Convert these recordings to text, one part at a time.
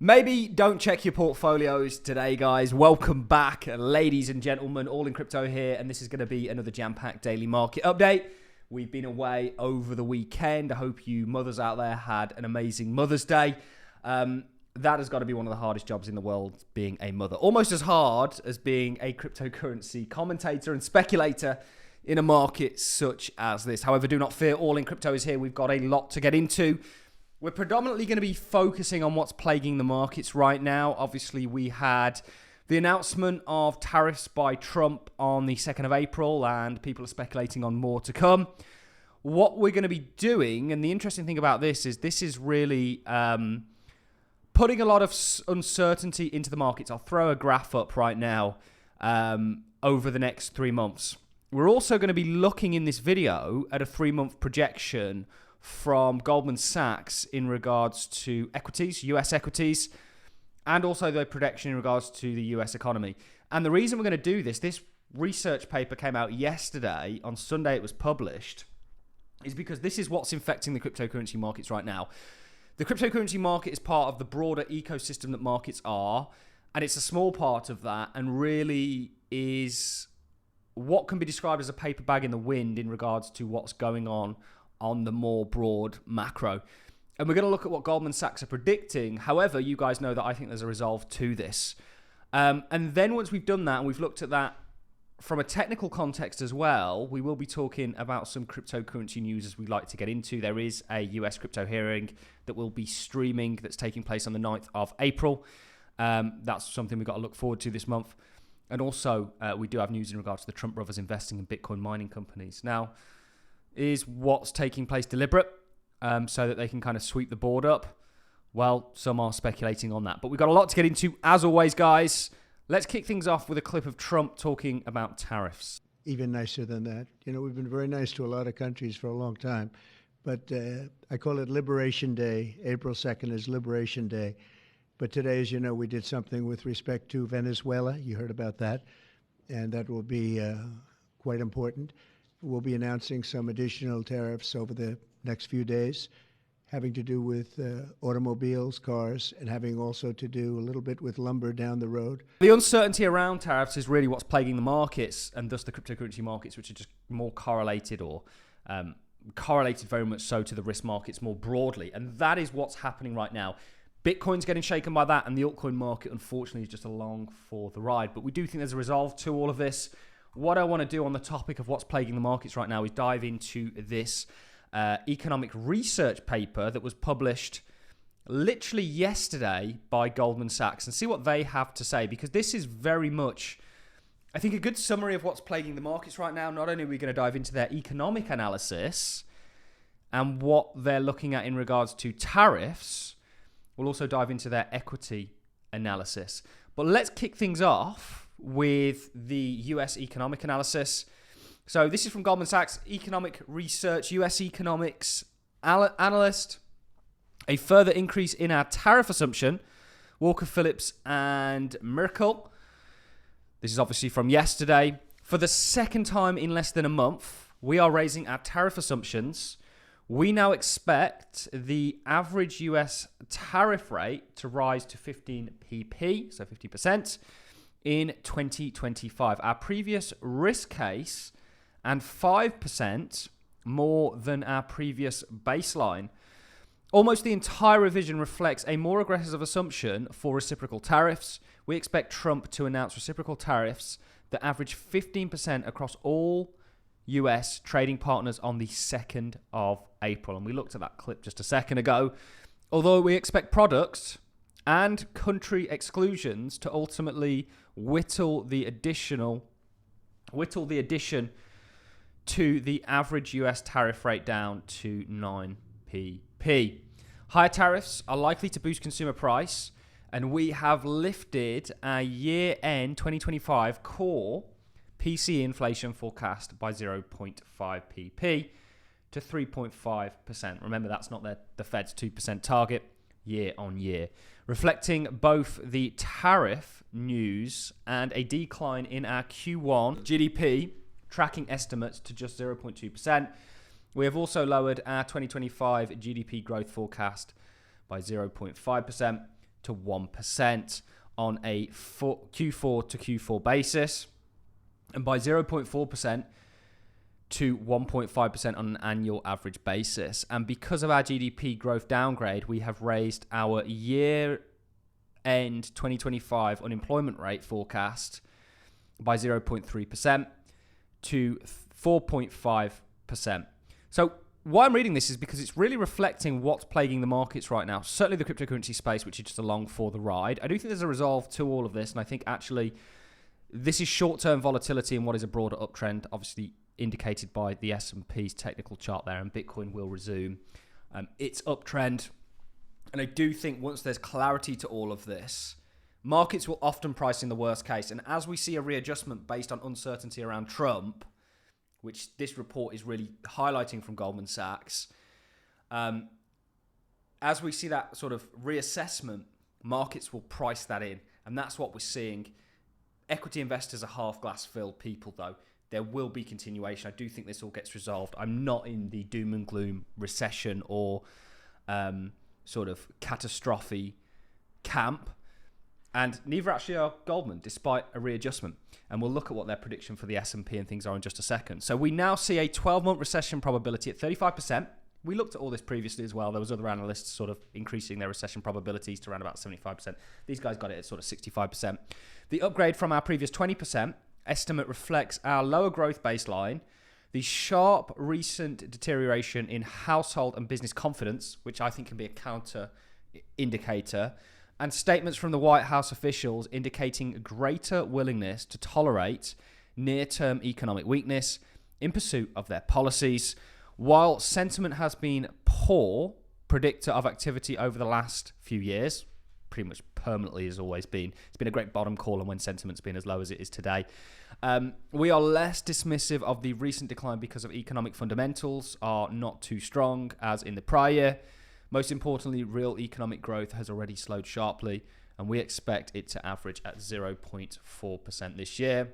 Maybe don't check your portfolios today, guys. Welcome back, ladies and gentlemen. Allincrypto here, and this is going to be another jam-packed daily market update. We've been away over the weekend. I hope you mothers out there had an amazing Mother's Day. That has got to be one of the hardest jobs in the world, being a mother. Almost as hard as being a cryptocurrency commentator and speculator in a market such as this. However, do not fear, Allincrypto is here. We've got a lot to get into. We're predominantly going to be focusing on what's plaguing the markets right now. Obviously, we had the announcement of tariffs by Trump on the 2nd of April, and people are speculating on more to come. What we're going to be doing, and the interesting thing about this is really putting a lot of uncertainty into the markets. I'll throw a graph up right now over the next 3 months. We're also going to be looking in this video at a 3-month projection from Goldman Sachs in regards to equities, US equities, and also the projection in regards to the US economy. And the reason we're going to do this research paper came out yesterday. On Sunday it was published, is because this is what's infecting the cryptocurrency markets right now. The cryptocurrency market is part of the broader ecosystem that markets are, and it's a small part of that, and really is what can be described as a paper bag in the wind in regards to what's going on the more broad macro. And we're going to look at what Goldman Sachs are predicting. However, you guys know that I think there's a resolve to this. And then once we've done that, and we've looked at that from a technical context as well, we will be talking about some cryptocurrency news as we like to get into. There is a US crypto hearing that will be streaming that's taking place on the 9th of April. That's something we've got to look forward to this month. And also, we do have news in regards to the Trump brothers investing in Bitcoin mining companies. Now, is what's taking place deliberate so that they can kind of sweep the board up? Well, some are speculating on that. But we've got a lot to get into, as always, guys. Let's kick things off with a clip of Trump talking about tariffs. Even nicer than that. You know, we've been very nice to a lot of countries for a long time. But I call it Liberation Day. April 2nd is Liberation Day. But today, as you know, we did something with respect to Venezuela. You heard about that. And that will be quite important. We'll be announcing some additional tariffs over the next few days, having to do with automobiles, cars, and having also to do a little bit with lumber down the road. The uncertainty around tariffs is really what's plaguing the markets, and thus the cryptocurrency markets, which are just more correlated or correlated very much so to the risk markets more broadly. And that is what's happening right now. Bitcoin's getting shaken by that, and the altcoin market, unfortunately, is just along for the ride. But we do think there's a resolve to all of this. What I want to do on the topic of what's plaguing the markets right now is dive into this economic research paper that was published literally yesterday by Goldman Sachs and see what they have to say, because this is very much, I think, a good summary of what's plaguing the markets right now. Not only are we going to dive into their economic analysis and what they're looking at in regards to tariffs, we'll also dive into their equity analysis. But let's kick things off with the US economic analysis. So this is from Goldman Sachs, economic research, US economics analyst. A further increase in our tariff assumption, Walker Phillips and Merkel. This is obviously from yesterday. For the second time in less than a month, we are raising our tariff assumptions. We now expect the average US tariff rate to rise to 15 pp, so 50%, in 2025. Our previous risk case and 5% more than our previous baseline. Almost the entire revision reflects a more aggressive assumption for reciprocal tariffs. We expect Trump to announce reciprocal tariffs that average 15% across all US trading partners on the 2nd of April. And we looked at that clip just a second ago. Although we expect products and country exclusions to ultimately whittle the addition to the average US tariff rate down to 9 pp. Higher tariffs are likely to boost consumer price, and we have lifted our year-end 2025 core PCE inflation forecast by 0.5 pp to 3.5%. Remember, that's not the Fed's 2% target year on year, reflecting both the tariff news and a decline in our Q1 GDP tracking estimates to just 0.2%. We have also lowered our 2025 GDP growth forecast by 0.5% to 1% on a Q4 to Q4 basis, and by 0.4% to 1.5% on an annual average basis. And because of our GDP growth downgrade, we have raised our year-end 2025 unemployment rate forecast by 0.3% to 4.5%. So why I'm reading this is because it's really reflecting what's plaguing the markets right now. Certainly the cryptocurrency space, which is just along for the ride. I do think there's a resolve to all of this, and I think actually this is short-term volatility in what is a broader uptrend, obviously indicated by the S&P's technical chart there, and Bitcoin will resume its uptrend. And I do think once there's clarity to all of this, markets will often price in the worst case. And as we see a readjustment based on uncertainty around Trump, which this report is really highlighting from Goldman Sachs, as we see that sort of reassessment, markets will price that in. And that's what we're seeing. Equity investors are half glass filled people, though. There will be continuation. I do think this all gets resolved. I'm not in the doom and gloom recession or sort of catastrophe camp. And neither actually are Goldman, despite a readjustment. And we'll look at what their prediction for the S&P and things are in just a second. So we now see a 12-month recession probability at 35%. We looked at all this previously as well. There was other analysts sort of increasing their recession probabilities to around about 75%. These guys got it at sort of 65%. The upgrade from our previous 20% estimate reflects our lower growth baseline, the sharp recent deterioration in household and business confidence, which I think can be a counter indicator, and statements from the White House officials indicating greater willingness to tolerate near-term economic weakness in pursuit of their policies. While sentiment has been poor, predictor of activity over the last few years, pretty much permanently has always been. It's been a great bottom call, and when sentiment's been as low as it is today. We are less dismissive of the recent decline because of economic fundamentals are not too strong as in the prior year. Most importantly, real economic growth has already slowed sharply, and we expect it to average at 0.4% this year.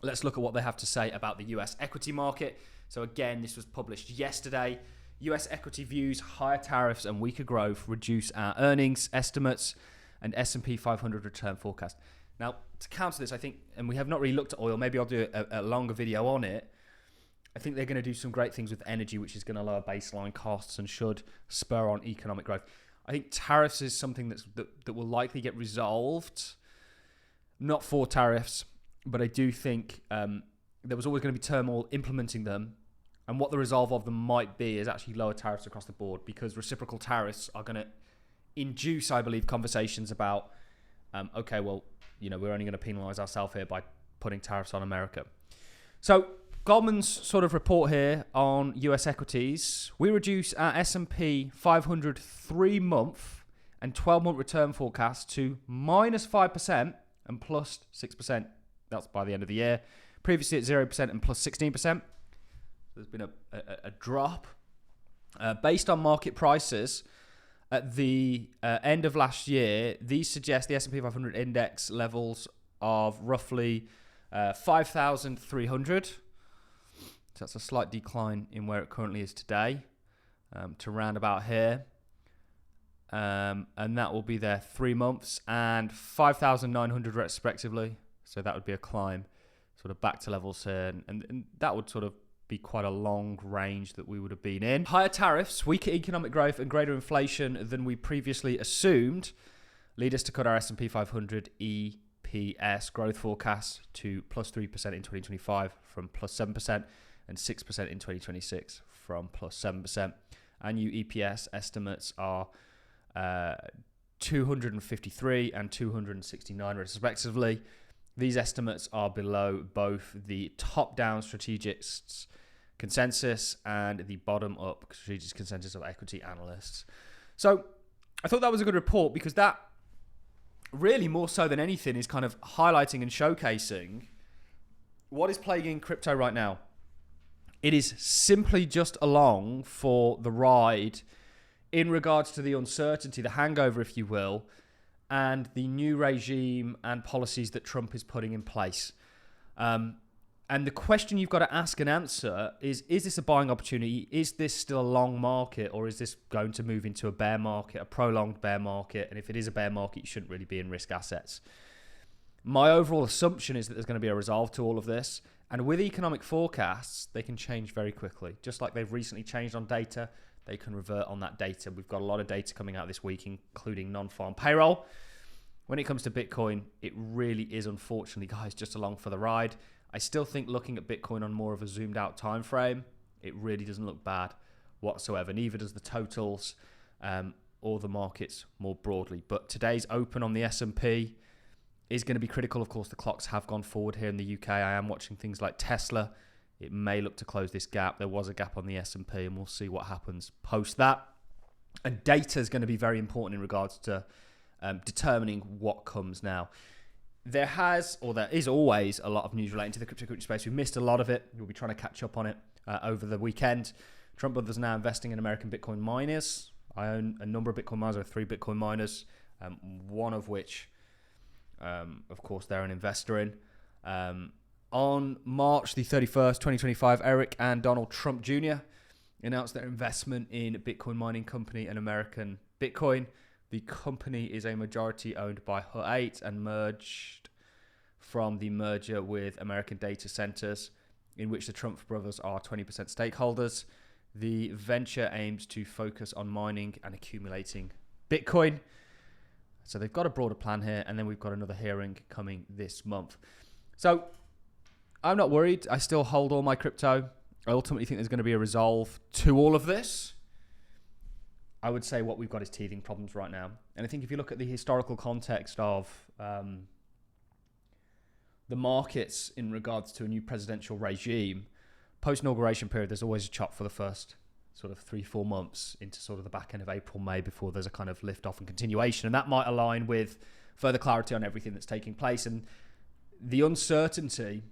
Let's look at what they have to say about the US equity market. So again, this was published yesterday. US equity views higher tariffs and weaker growth reduce our earnings estimates and S&P 500 return forecast. Now, to counter this, I think, and we have not really looked at oil, maybe I'll do a longer video on it. I think they're going to do some great things with energy, which is going to lower baseline costs and should spur on economic growth. I think tariffs is something that will likely get resolved. Not for tariffs, but I do think there was always going to be turmoil implementing them. And what the resolve of them might be is actually lower tariffs across the board, because reciprocal tariffs are going to induce, I believe, conversations about, okay, well, you know, we're only going to penalize ourselves here by putting tariffs on America. So Goldman's sort of report here on US equities, we reduce our S&P 500 3-month and 12-month return forecast to minus 5% and plus 6%. That's by the end of the year. Previously at 0% and plus 16%. There's been a drop. Based on market prices at the end of last year, these suggest the S&P 500 index levels of roughly 5,300. So that's a slight decline in where it currently is today to round about here. And that will be there 3 months, and 5,900 respectively. So that would be a climb sort of back to levels here. And that would sort of be quite a long range that we would have been in. Higher tariffs, weaker economic growth, and greater inflation than we previously assumed lead us to cut our S&P 500 EPS growth forecast to plus 3% in 2025 from plus 7% and 6% in 2026 from plus 7%. Our new EPS estimates are 253 and 269 respectively. These estimates are below both the top-down strategists' consensus and the bottom-up strategic consensus of equity analysts. So I thought that was a good report, because that really, more so than anything, is kind of highlighting and showcasing what is plaguing crypto right now. It is simply just along for the ride in regards to the uncertainty, the hangover, if you will, and the new regime and policies that Trump is putting in place. And the question you've got to ask and answer is this a buying opportunity? Is this still a long market, or is this going to move into a bear market, a prolonged bear market? And if it is a bear market, you shouldn't really be in risk assets. My overall assumption is that there's going to be a resolve to all of this. And with economic forecasts, they can change very quickly. Just like they've recently changed on data, they can revert on that data. We've got a lot of data coming out this week, including non-farm payroll. When it comes to Bitcoin, it really is, unfortunately, guys, just along for the ride. I still think looking at Bitcoin on more of a zoomed out time frame, it really doesn't look bad whatsoever. Neither does the totals or the markets more broadly. But today's open on the S&P is going to be critical. Of course, the clocks have gone forward here in the UK. I am watching things like Tesla. It may look to close this gap. There was a gap on the S&P, and we'll see what happens post that. And data is going to be very important in regards to determining what comes now. There is always a lot of news relating to the cryptocurrency space. We've missed a lot of it. We'll be trying to catch up on it over the weekend. Trump Brothers are now investing in American Bitcoin miners. I own a number of Bitcoin miners. I have 3 Bitcoin miners, one of which, of course, they're an investor in. On March the 31st, 2025, Eric and Donald Trump Jr. announced their investment in Bitcoin mining company and American Bitcoin. The company is a majority owned by Hut 8 and merged from the merger with American Data Centers, in which the Trump brothers are 20% stakeholders. The venture aims to focus on mining and accumulating Bitcoin. So they've got a broader plan here, and then we've got another hearing coming this month. So I'm not worried. I still hold all my crypto. I ultimately think there's going to be a resolve to all of this. I would say what we've got is teething problems right now. And I think if you look at the historical context of the markets in regards to a new presidential regime, post-inauguration period, there's always a chop for the first sort of 3-4 months into sort of the back end of April, May, before there's a kind of lift off and continuation. And that might align with further clarity on everything that's taking place. And the uncertainty,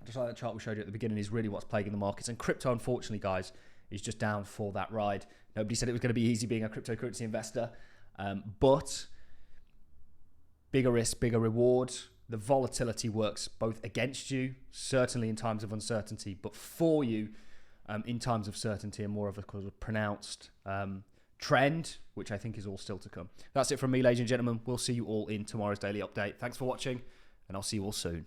just like that chart we showed you at the beginning, is really what's plaguing the markets. And crypto, unfortunately, guys, is just down for that ride. Nobody said it was going to be easy being a cryptocurrency investor, but bigger risk, bigger reward. The volatility works both against you, certainly in times of uncertainty, but for you in times of certainty, and more of a pronounced trend, which I think is all still to come. That's it from me, ladies and gentlemen. We'll see you all in tomorrow's daily update. Thanks for watching, and I'll see you all soon.